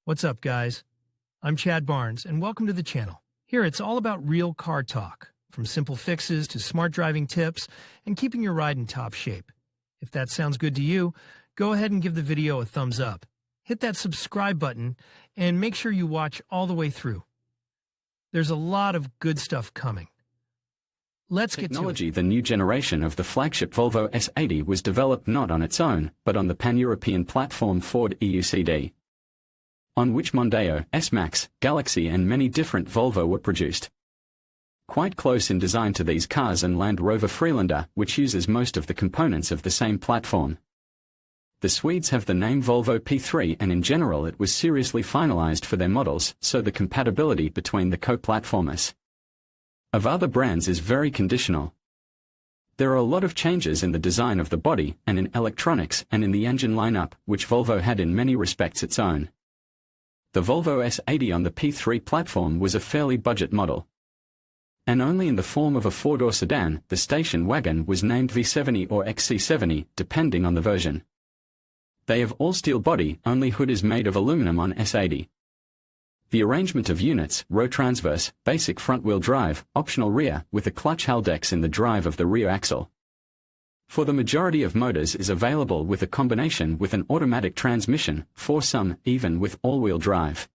What's up, guys? I'm Chad Barnes, and welcome to the channel. Here, it's all about real car talk, from simple fixes to smart driving tips and keeping your ride in top shape. If that sounds good to you, go ahead and give the video a thumbs up. Hit that subscribe button, and make sure you watch all the way through. There's a lot of good stuff coming. Let's get to it. Technology. The new generation of the flagship Volvo S80 was developed not on its own, but on the pan-European platform Ford EUCD, on which Mondeo, S-Max, Galaxy and many different Volvo were produced. Quite close in design to these cars and Land Rover Freelander, which uses most of the components of the same platform. The Swedes have the name Volvo P3, and in general it was seriously finalized for their models, so the compatibility between the co-platformers of other brands is very conditional. There are a lot of changes in the design of the body, and in electronics, and in the engine lineup, which Volvo had in many respects its own. The Volvo S80 on the P3 platform was a fairly budget model, and only in the form of a four-door sedan. The station wagon was named V70 or XC70, depending on the version. They have all-steel body, only hood is made of aluminum on S80. The arrangement of units: row transverse, basic front-wheel drive, optional rear, with a clutch Haldex in the drive of the rear axle. For the majority of motors is available with a combination with an automatic transmission, for some, even with all-wheel drive.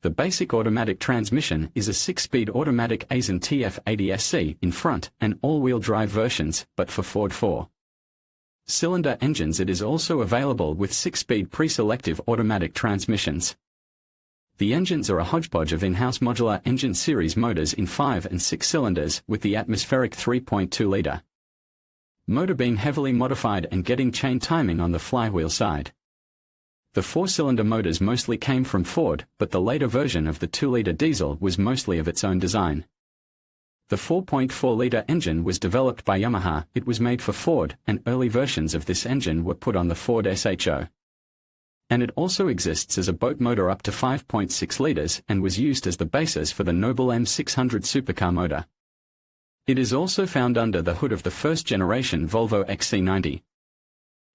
The basic automatic transmission is a 6-speed automatic Aisin TF80SC in front, and all-wheel drive versions, but for Ford 4-cylinder engines it is also available with 6-speed pre-selective automatic transmissions. The engines are a hodgepodge of in-house modular engine series motors in 5 and 6 cylinders, with the atmospheric 3.2-liter motor being heavily modified and getting chain timing on the flywheel side. The 4-cylinder motors mostly came from Ford, but the later version of the 2-liter diesel was mostly of its own design. The 4.4-liter engine was developed by Yamaha. It was made for Ford, and early versions of this engine were put on the Ford S80. And it also exists as a boat motor up to 5.6 liters and was used as the basis for the Noble M600 supercar motor. It is also found under the hood of the first-generation Volvo XC90.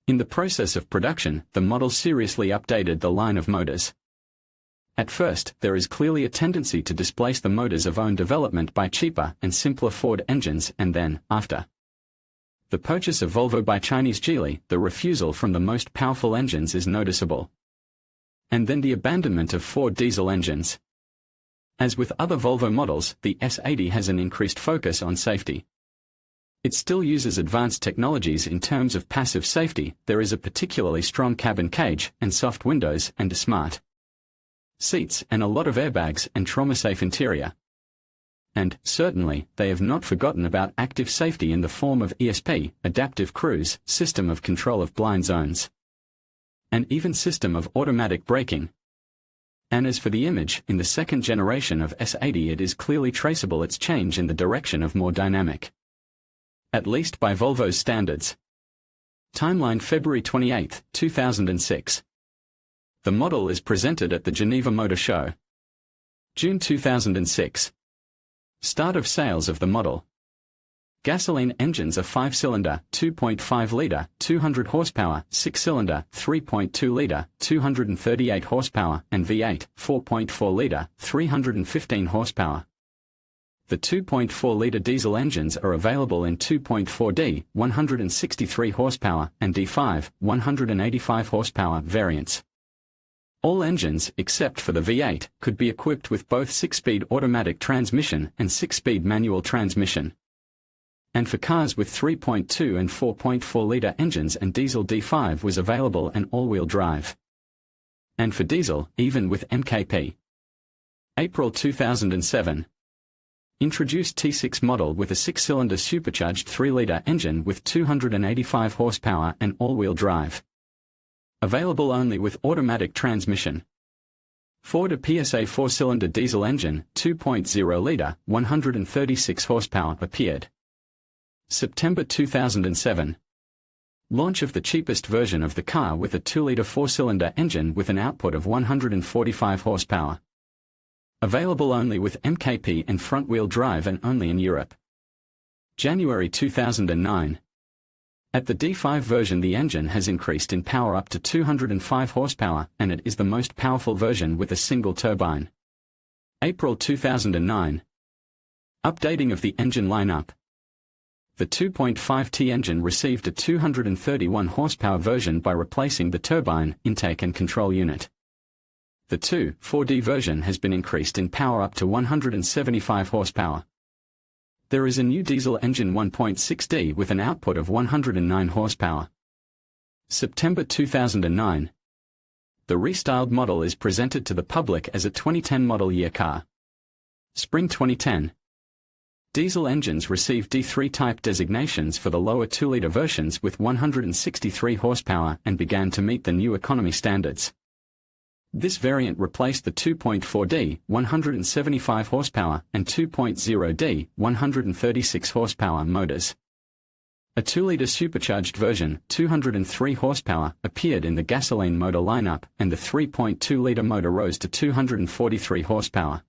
In the process of production, the model seriously updated the line of motors. At first, there is clearly a tendency to displace the motors of own development by cheaper and simpler Ford engines, and then, after the purchase of Volvo by Chinese Geely, the refusal from the most powerful engines is noticeable. And then the abandonment of Ford diesel engines. As with other Volvo models, the S80 has an increased focus on safety. It still uses advanced technologies in terms of passive safety. There is a particularly strong cabin cage, and soft windows, and smart seats, and a lot of airbags, and trauma-safe interior. And, certainly, they have not forgotten about active safety in the form of ESP, adaptive cruise, system of control of blind zones, and even system of automatic braking. And as for the image, in the second generation of S80 it is clearly traceable its change in the direction of more dynamic, at least by Volvo's standards. Timeline: February 28, 2006. The model is presented at the Geneva Motor Show. June 2006. Start of sales of the model. Gasoline engines are 5-cylinder, 2.5-liter, 200 horsepower, 6-cylinder, 3.2-liter, 238 horsepower, and V8, 4.4-liter, 315 horsepower. The 2.4-liter diesel engines are available in 2.4D, 163 horsepower, and D5, 185 horsepower variants. All engines, except for the V8, could be equipped with both 6-speed automatic transmission and 6-speed manual transmission. And for cars with 3.2 and 4.4-liter engines and diesel, D5 was available and all-wheel drive. And for diesel, even with MKP. April 2007. Introduced T6 model with a 6-cylinder supercharged 3-liter engine with 285 horsepower and all-wheel drive. Available only with automatic transmission. Ford a PSA 4-cylinder diesel engine, 2.0-liter, 136 horsepower appeared. September 2007. Launch of the cheapest version of the car with a 2-liter 4-cylinder engine with an output of 145 horsepower. Available only with MKP and front-wheel drive and only in Europe. January 2009. At the D5 version, the engine has increased in power up to 205 horsepower, and it is the most powerful version with a single turbine. April 2009. Updating of the engine lineup. The 2.5T engine received a 231 horsepower version by replacing the turbine, intake and control unit. The 2.4D version has been increased in power up to 175 horsepower. There is a new diesel engine 1.6D with an output of 109 horsepower. September 2009. The restyled model is presented to the public as a 2010 model year car. Spring 2010. Diesel engines receive D3 type designations for the lower 2-liter versions with 163 horsepower and began to meet the new economy standards. This variant replaced the 2.4D, 175 horsepower, and 2.0D, 136 horsepower motors. A 2-liter supercharged version, 203 horsepower, appeared in the gasoline motor lineup, and the 3.2-liter motor rose to 243 horsepower.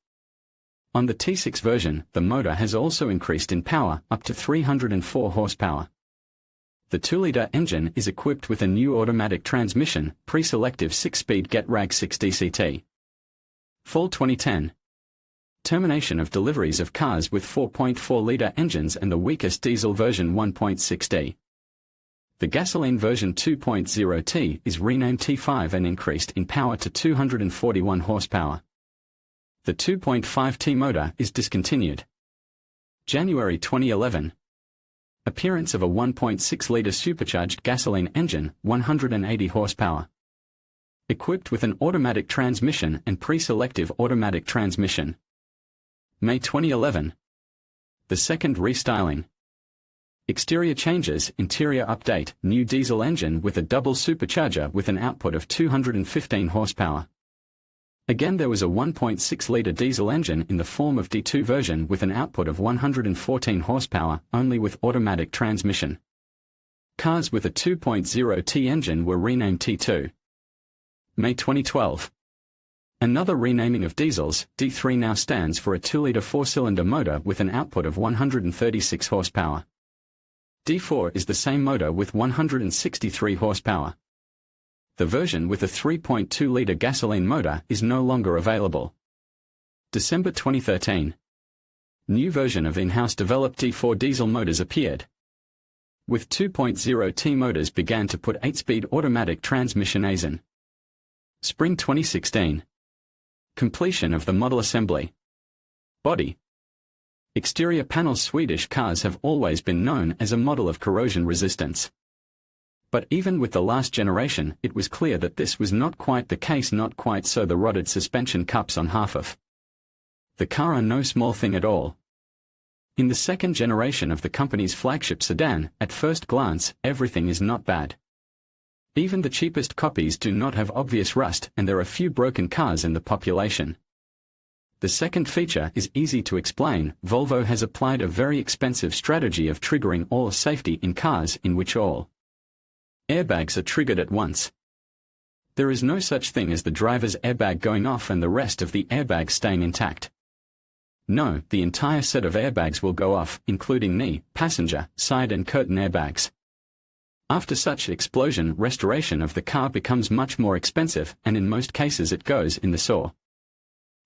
On the T6 version, the motor has also increased in power, up to 304 horsepower. The 2-liter engine is equipped with a new automatic transmission, pre-selective 6-speed GetRag 6 DCT. Fall 2010. Termination of deliveries of cars with 4.4-liter engines and the weakest diesel version 1.6D. The gasoline version 2.0T is renamed T5 and increased in power to 241 horsepower. The 2.5T motor is discontinued. January 2011. Appearance of a 1.6-liter supercharged gasoline engine, 180 horsepower. Equipped with an automatic transmission and pre-selective automatic transmission. May 2011. The second restyling. Exterior changes, interior update, new diesel engine with a double supercharger with an output of 215 horsepower. Again, there was a 1.6-liter diesel engine in the form of D2 version with an output of 114 horsepower, only with automatic transmission. Cars with a 2.0T engine were renamed T2. May 2012. Another renaming of diesels, D3 now stands for a 2-liter 4-cylinder motor with an output of 136 horsepower. D4 is the same motor with 163 horsepower. The version with a 3.2-liter gasoline motor is no longer available. December 2013. New version of in-house developed D4 diesel motors appeared. With 2.0T motors began to put 8-speed automatic transmission As in. Spring 2016. Completion of the model assembly. Body. Exterior panels. Swedish cars have always been known as a model of corrosion resistance. But even with the last generation, it was clear that this was not quite the case. Not quite so. The rotted suspension cups on half of the car are no small thing at all. In the second generation of the company's flagship sedan, at first glance, everything is not bad. Even the cheapest copies do not have obvious rust, and there are few broken cars in the population. The second feature is easy to explain. Volvo has applied a very expensive strategy of triggering all safety in cars in which all airbags are triggered at once. There is no such thing as the driver's airbag going off and the rest of the airbags staying intact. No, the entire set of airbags will go off, including knee, passenger, side and curtain airbags. After such explosion, restoration of the car becomes much more expensive, and in most cases it goes in the saw.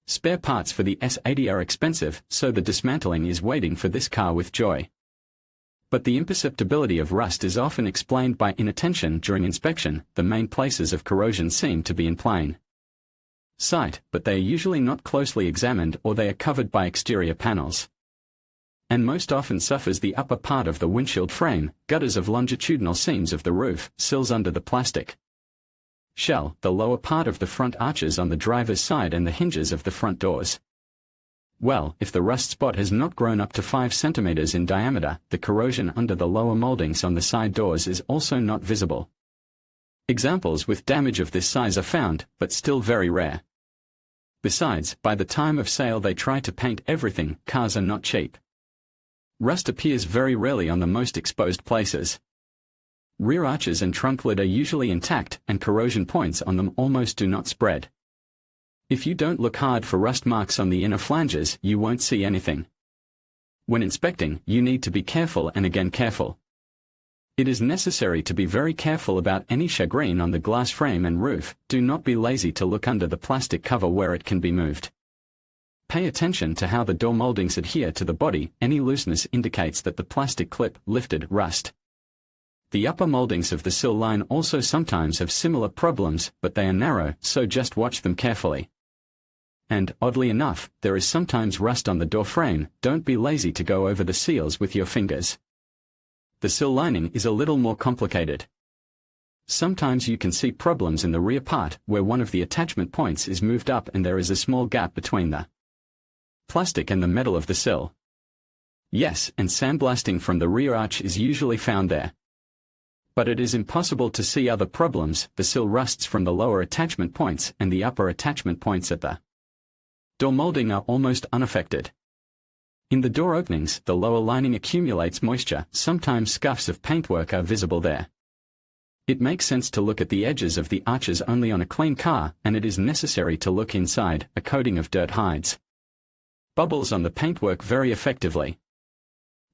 Spare parts for the S80 are expensive, so the dismantling is waiting for this car with joy. But the imperceptibility of rust is often explained by inattention during inspection. The main places of corrosion seem to be in plain sight, but they are usually not closely examined, or they are covered by exterior panels. And most often suffers the upper part of the windshield frame, gutters of longitudinal seams of the roof, sills under the plastic shell, the lower part of the front arches on the driver's side and the hinges of the front doors. Well, if the rust spot has not grown up to 5 centimeters in diameter, the corrosion under the lower moldings on the side doors is also not visible. Examples with damage of this size are found, but still very rare. Besides, by the time of sale they try to paint everything. Cars are not cheap. Rust appears very rarely on the most exposed places. Rear arches and trunk lid are usually intact, and corrosion points on them almost do not spread. If you don't look hard for rust marks on the inner flanges, you won't see anything. When inspecting, you need to be careful and again careful. It is necessary to be very careful about any chagrin on the glass frame and roof. Do not be lazy to look under the plastic cover where it can be moved. Pay attention to how the door moldings adhere to the body. Any looseness indicates that the plastic clip lifted. Rust. The upper moldings of the sill line also sometimes have similar problems, but they are narrow, so just watch them carefully. And, oddly enough, there is sometimes rust on the door frame. Don't be lazy to go over the seals with your fingers. The sill lining is a little more complicated. Sometimes you can see problems in the rear part, where one of the attachment points is moved up and there is a small gap between the plastic and the metal of the sill. Yes, and sandblasting from the rear arch is usually found there. But it is impossible to see other problems. The sill rusts from the lower attachment points, and the upper attachment points at the door molding are almost unaffected. In the door openings, the lower lining accumulates moisture. Sometimes scuffs of paintwork are visible there. It makes sense to look at the edges of the arches only on a clean car, and it is necessary to look inside. A coating of dirt hides bubbles on the paintwork very effectively.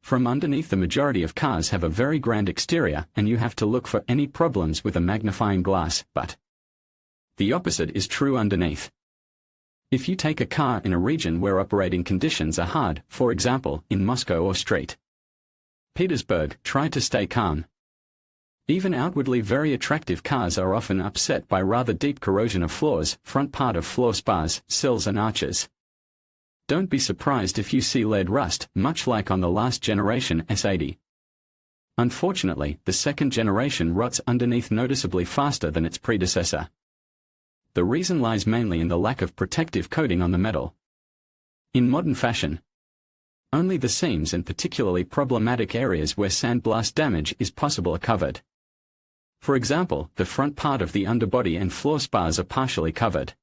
From underneath, the majority of cars have a very grand exterior, and you have to look for any problems with a magnifying glass, but the opposite is true underneath. If you take a car in a region where operating conditions are hard, for example, in Moscow or St. Petersburg, try to stay calm. Even outwardly very attractive cars are often upset by rather deep corrosion of floors, front part of floor spars, sills and arches. Don't be surprised if you see lead rust, much like on the last generation S80. Unfortunately, the second generation rots underneath noticeably faster than its predecessor. The reason lies mainly in the lack of protective coating on the metal. In modern fashion, only the seams and particularly problematic areas where sandblast damage is possible are covered. For example, the front part of the underbody and floor spars are partially covered.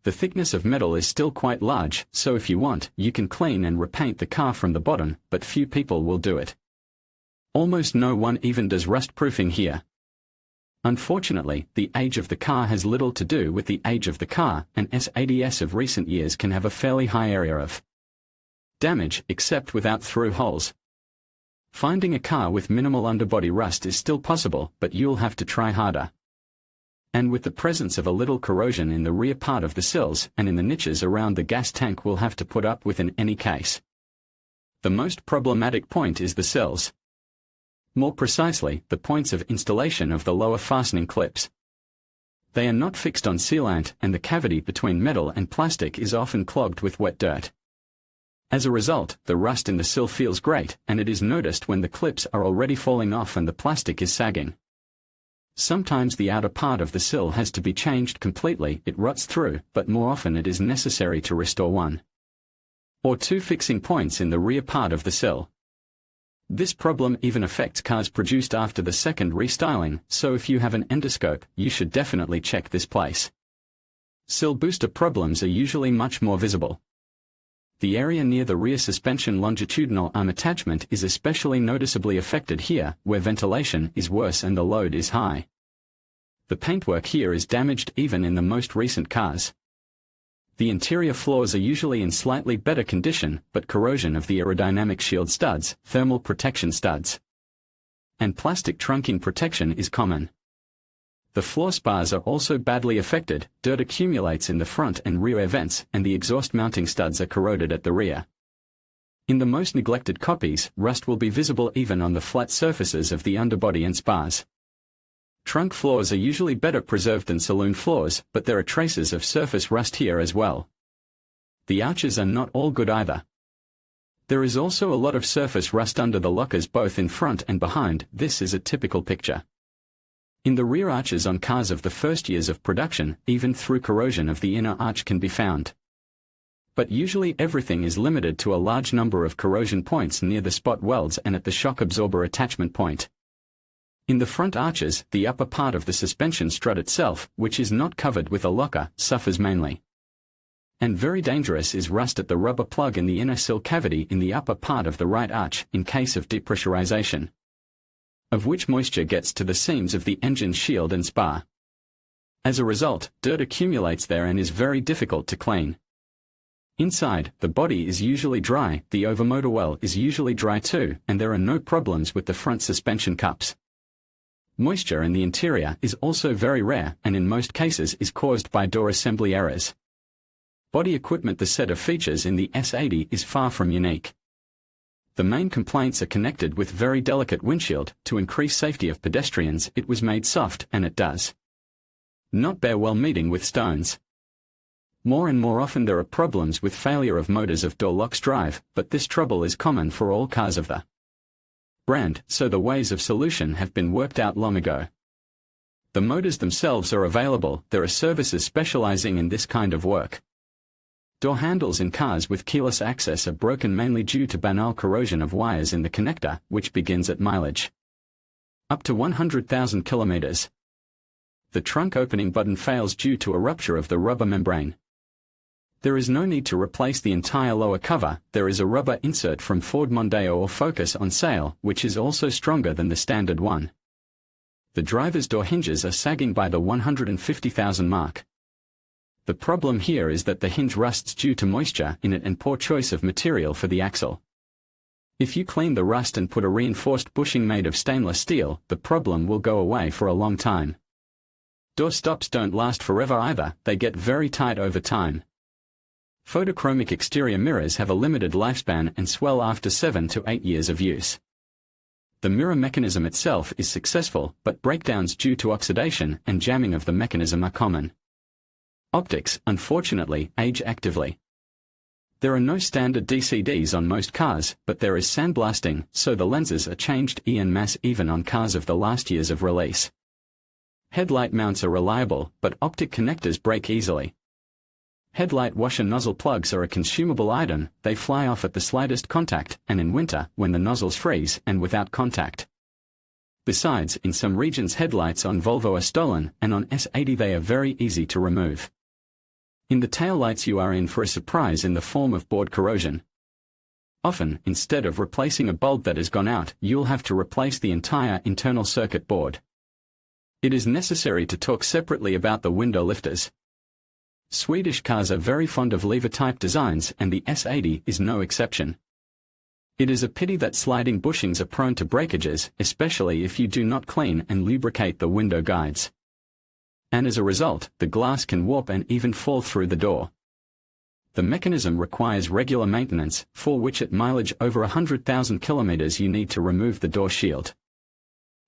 The thickness of metal is still quite large, so if you want, you can clean and repaint the car from the bottom, but few people will do it. Almost no one even does rust proofing here. Unfortunately, the age of the car has little to do with the age of the car, and S80s of recent years can have a fairly high area of damage, except without through holes. Finding a car with minimal underbody rust is still possible, but you'll have to try harder. And with the presence of a little corrosion in the rear part of the sills and in the niches around the gas tank, we'll have to put up with in any case. The most problematic point is the sills. More precisely, the points of installation of the lower fastening clips. They are not fixed on sealant, and the cavity between metal and plastic is often clogged with wet dirt. As a result, the rust in the sill feels great, and it is noticed when the clips are already falling off and the plastic is sagging. Sometimes the outer part of the sill has to be changed completely. It rots through, but more often it is necessary to restore one or two fixing points in the rear part of the sill. This problem even affects cars produced after the second restyling, so if you have an endoscope, you should definitely check this place. Sill booster problems are usually much more visible. The area near the rear suspension longitudinal arm attachment is especially noticeably affected here, where ventilation is worse and the load is high. The paintwork here is damaged even in the most recent cars. The interior floors are usually in slightly better condition, but corrosion of the aerodynamic shield studs, thermal protection studs, and plastic trunking protection is common. The floor spars are also badly affected. Dirt accumulates in the front and rear air vents, and the exhaust mounting studs are corroded at the rear. In the most neglected copies, rust will be visible even on the flat surfaces of the underbody and spars. Trunk floors are usually better preserved than saloon floors, but there are traces of surface rust here as well. The arches are not all good either. There is also a lot of surface rust under the lockers both in front and behind. This is a typical picture. In the rear arches on cars of the first years of production, even through corrosion of the inner arch can be found. But usually everything is limited to a large number of corrosion points near the spot welds and at the shock absorber attachment point. In the front arches, the upper part of the suspension strut itself, which is not covered with a locker, suffers mainly. And very dangerous is rust at the rubber plug in the inner sill cavity in the upper part of the right arch in case of depressurization, of which moisture gets to the seams of the engine shield and spar. As a result, dirt accumulates there and is very difficult to clean. Inside, the body is usually dry, the overmotor well is usually dry too, and there are no problems with the front suspension cups. Moisture in the interior is also very rare and in most cases is caused by door assembly errors. Body equipment. The set of features in the S80 is far from unique. The main complaints are connected with very delicate windshield. To increase safety of pedestrians, it was made soft, and it does not bear well meeting with stones. More and more often there are problems with failure of motors of door locks drive, but this trouble is common for all cars of the brand, so the ways of solution have been worked out long ago. The motors themselves are available. There are services specializing in this kind of work. Door handles in cars with keyless access are broken mainly due to banal corrosion of wires in the connector, which begins at mileage up to 100,000 kilometers. The trunk opening button fails due to a rupture of the rubber membrane. There is no need to replace the entire lower cover. There is a rubber insert from Ford Mondeo or Focus on sale, which is also stronger than the standard one. The driver's door hinges are sagging by the 150,000 mark. The problem here is that the hinge rusts due to moisture in it and poor choice of material for the axle. If you clean the rust and put a reinforced bushing made of stainless steel, the problem will go away for a long time. Door stops don't last forever either, they get very tight over time. Photochromic exterior mirrors have a limited lifespan and swell after 7 to 8 years of use. The mirror mechanism itself is successful, but breakdowns due to oxidation and jamming of the mechanism are common. Optics, unfortunately, age actively. There are no standard DCDs on most cars, but there is sandblasting, so the lenses are changed en masse even on cars of the last years of release. Headlight mounts are reliable, but optic connectors break easily. Headlight washer nozzle plugs are a consumable item. They fly off at the slightest contact, and in winter, when the nozzles freeze, and without contact. Besides, in some regions headlights on Volvo are stolen, and on S80 they are very easy to remove. In the taillights you are in for a surprise in the form of board corrosion. Often, instead of replacing a bulb that has gone out, you'll have to replace the entire internal circuit board. It is necessary to talk separately about the window lifters. Swedish cars are very fond of lever-type designs, and the S80 is no exception. It is a pity that sliding bushings are prone to breakages, especially if you do not clean and lubricate the window guides. And as a result, the glass can warp and even fall through the door. The mechanism requires regular maintenance, for which at mileage over 100,000 kilometers you need to remove the door shield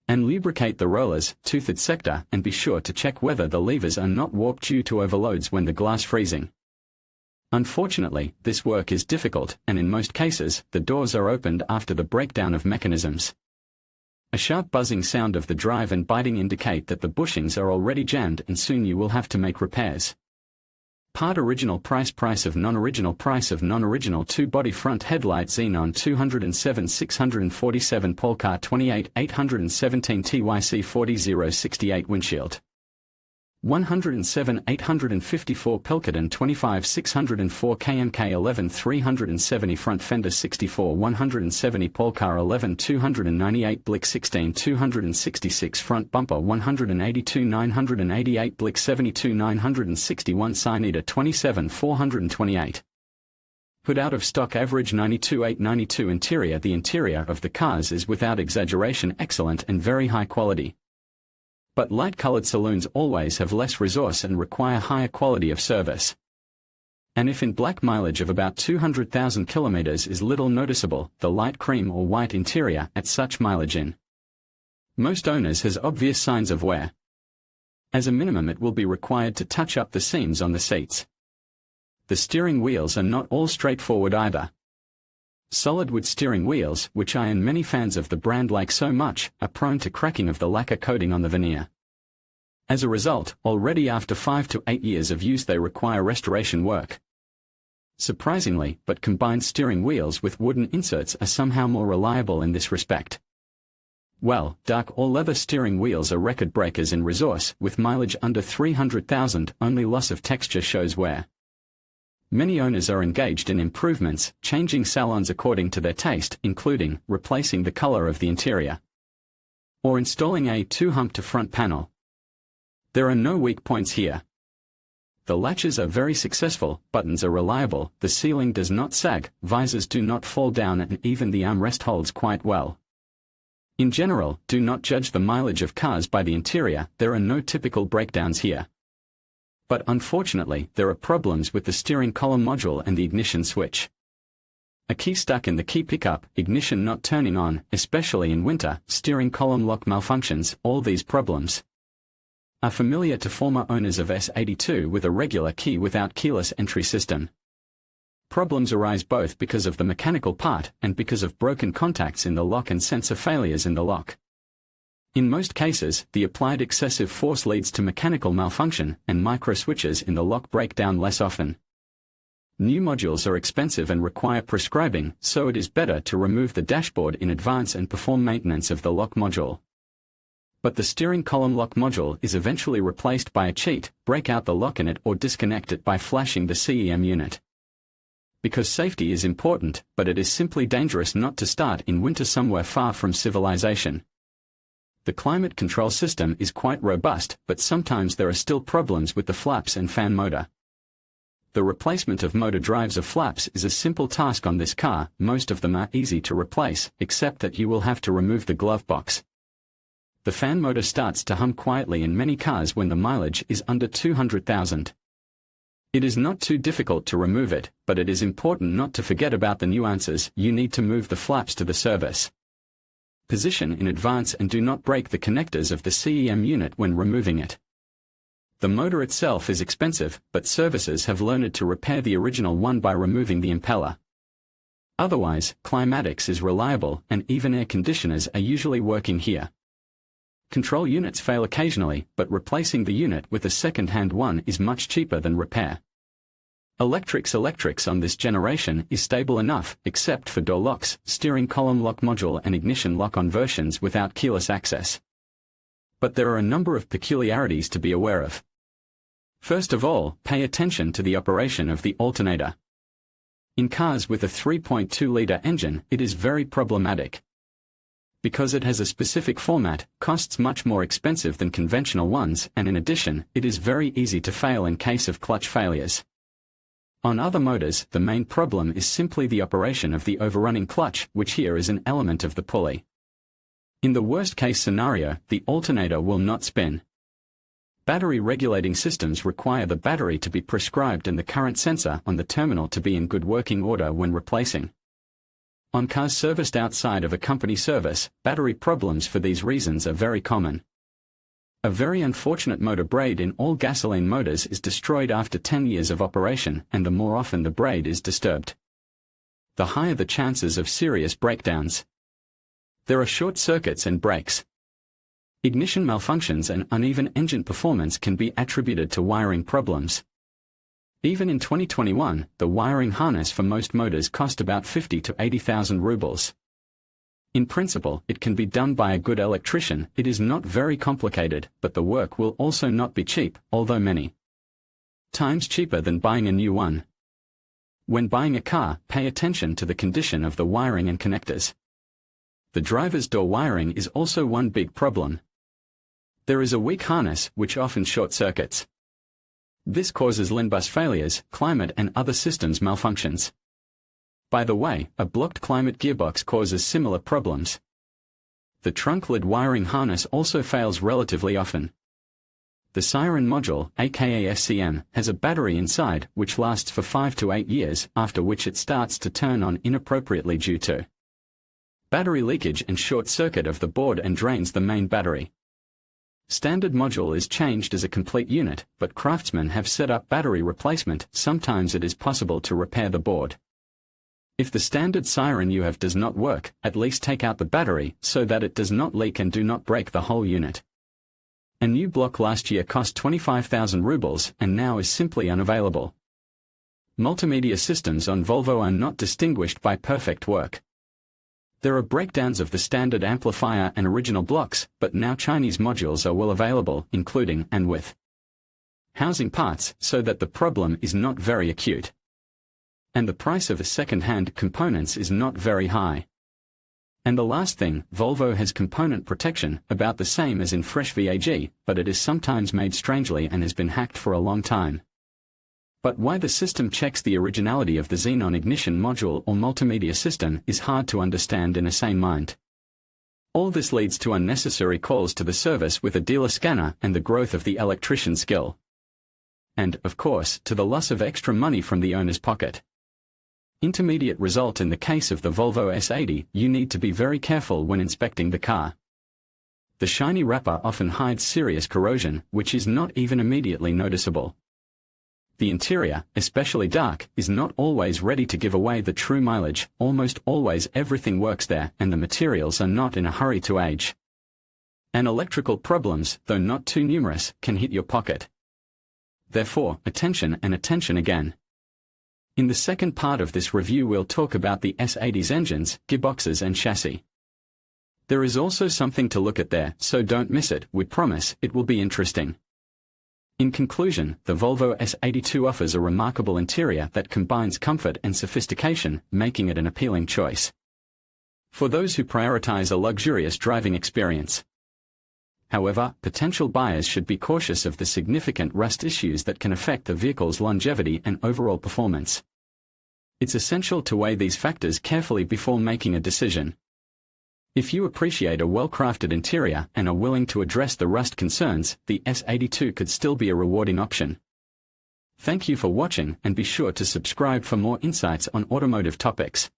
and lubricate the rollers, toothed sector, and be sure to check whether the levers are not warped due to overloads when the glass freezing. Unfortunately, this work is difficult, and in most cases, the doors are opened after the breakdown of mechanisms. A sharp buzzing sound of the drive and biting indicate that the bushings are already jammed and soon you will have to make repairs. Part original price of non-original 2 body front headlight xenon 207 647 Polcar 28 817 TYC 40 068 windshield 107 854 Pilkington 25 604 KMK 11 370 front fender 64 170 Polcar 11 298 Blick 16 266 front bumper 182 988 Blick 72 961 Cyanida 27 428 Put out of stock average 92 892 Interior. The interior of the cars is without exaggeration excellent and very high quality. But light-colored saloons always have less resource and require higher quality of service. And if in black mileage of about 200,000 kilometers is little noticeable, the light cream or white interior at such mileage in most owners has obvious signs of wear. As a minimum it will be required to touch up the seams on the seats. The steering wheels are not all straightforward either. Solid wood steering wheels, which I and many fans of the brand like so much, are prone to cracking of the lacquer coating on the veneer. As a result, already after 5 to 8 years of use they require restoration work. Surprisingly, but combined steering wheels with wooden inserts are somehow more reliable in this respect. Well, dark or leather steering wheels are record breakers in resource, with mileage under 300,000, only loss of texture shows wear. Many owners are engaged in improvements, changing salons according to their taste, including replacing the color of the interior or installing a two-hump to front panel. There are no weak points here. The latches are very successful, buttons are reliable, the ceiling does not sag, visors do not fall down, and even the armrest holds quite well. In general, do not judge the mileage of cars by the interior, there are no typical breakdowns here. But unfortunately, there are problems with the steering column module and the ignition switch. A key stuck in the key pickup, ignition not turning on, especially in winter, steering column lock malfunctions, all these problems are familiar to former owners of S80 II with a regular key without keyless entry system. Problems arise both because of the mechanical part and because of broken contacts in the lock and sensor failures in the lock. In most cases, the applied excessive force leads to mechanical malfunction, and micro switches in the lock break down less often. New modules are expensive and require prescribing, so it is better to remove the dashboard in advance and perform maintenance of the lock module. But the steering column lock module is eventually replaced by a cheat, break out the lock in it or disconnect it by flashing the CEM unit. Because safety is important, but it is simply dangerous not to start in winter somewhere far from civilization. The climate control system is quite robust, but sometimes there are still problems with the flaps and fan motor. The replacement of motor drives or flaps is a simple task on this car, most of them are easy to replace, except that you will have to remove the glove box. The fan motor starts to hum quietly in many cars when the mileage is under 200,000. It is not too difficult to remove it, but it is important not to forget about the nuances. You need to move the flaps to the service position in advance and do not break the connectors of the CEM unit when removing it. The motor itself is expensive, but services have learned to repair the original one by removing the impeller. Otherwise, climatics is reliable and even air conditioners are usually working here. Control units fail occasionally, but replacing the unit with a second-hand one is much cheaper than repair. Electrics on this generation is stable enough, except for door locks, steering column lock module and ignition lock on versions without keyless access. But there are a number of peculiarities to be aware of. First of all, pay attention to the operation of the alternator. In cars with a 3.2-liter engine, it is very problematic. Because it has a specific format, costs much more expensive than conventional ones, and in addition, it is very easy to fail in case of clutch failures. On other motors, the main problem is simply the operation of the overrunning clutch, which here is an element of the pulley. In the worst-case scenario, the alternator will not spin. Battery regulating systems require the battery to be prescribed and the current sensor on the terminal to be in good working order when replacing. On cars serviced outside of a company service, battery problems for these reasons are very common. A very unfortunate motor braid in all gasoline motors is destroyed after 10 years of operation, and the more often the braid is disturbed, the higher the chances of serious breakdowns. There are short circuits and brakes. Ignition malfunctions and uneven engine performance can be attributed to wiring problems. Even in 2021, the wiring harness for most motors cost about 50 to 80,000 rubles. In principle, it can be done by a good electrician. It is not very complicated, but the work will also not be cheap, although many times cheaper than buying a new one. When buying a car, pay attention to the condition of the wiring and connectors. The driver's door wiring is also one big problem. There is a weak harness, which often short circuits. This causes LIN bus failures, climate and other systems malfunctions. By the way, a blocked climate gearbox causes similar problems. The trunk lid wiring harness also fails relatively often. The siren module, aka SCM, has a battery inside which lasts for 5 to 8 years, after which it starts to turn on inappropriately due to battery leakage and short circuit of the board and drains the main battery. Standard module is changed as a complete unit, but craftsmen have set up battery replacement. Sometimes it is possible to repair the board. If the standard siren you have does not work, at least take out the battery so that it does not leak and do not break the whole unit. A new block last year cost 25,000 rubles and now is simply unavailable. Multimedia systems on Volvo are not distinguished by perfect work. There are breakdowns of the standard amplifier and original blocks, but now Chinese modules are well available, including and with housing parts, so that the problem is not very acute. And the price of second-hand components is not very high. And the last thing, Volvo has component protection, about the same as in fresh VAG, but it is sometimes made strangely and has been hacked for a long time. But why the system checks the originality of the xenon ignition module or multimedia system is hard to understand in a sane mind. All this leads to unnecessary calls to the service with a dealer scanner and the growth of the electrician's skill. And, of course, to the loss of extra money from the owner's pocket. Intermediate result in the case of the Volvo S80, you need to be very careful when inspecting the car. The shiny wrapper often hides serious corrosion, which is not even immediately noticeable. The interior, especially dark, is not always ready to give away the true mileage. Almost always everything works there and the materials are not in a hurry to age. And electrical problems, though not too numerous, can hit your pocket. Therefore, attention and attention again. In the second part of this review we'll talk about the S80's engines, gearboxes and chassis. There is also something to look at there, so don't miss it. We promise it will be interesting. In conclusion, the Volvo S80 II offers a remarkable interior that combines comfort and sophistication, making it an appealing choice for those who prioritize a luxurious driving experience. However, potential buyers should be cautious of the significant rust issues that can affect the vehicle's longevity and overall performance. It's essential to weigh these factors carefully before making a decision. If you appreciate a well-crafted interior and are willing to address the rust concerns, the S80 II could still be a rewarding option. Thank you for watching and be sure to subscribe for more insights on automotive topics.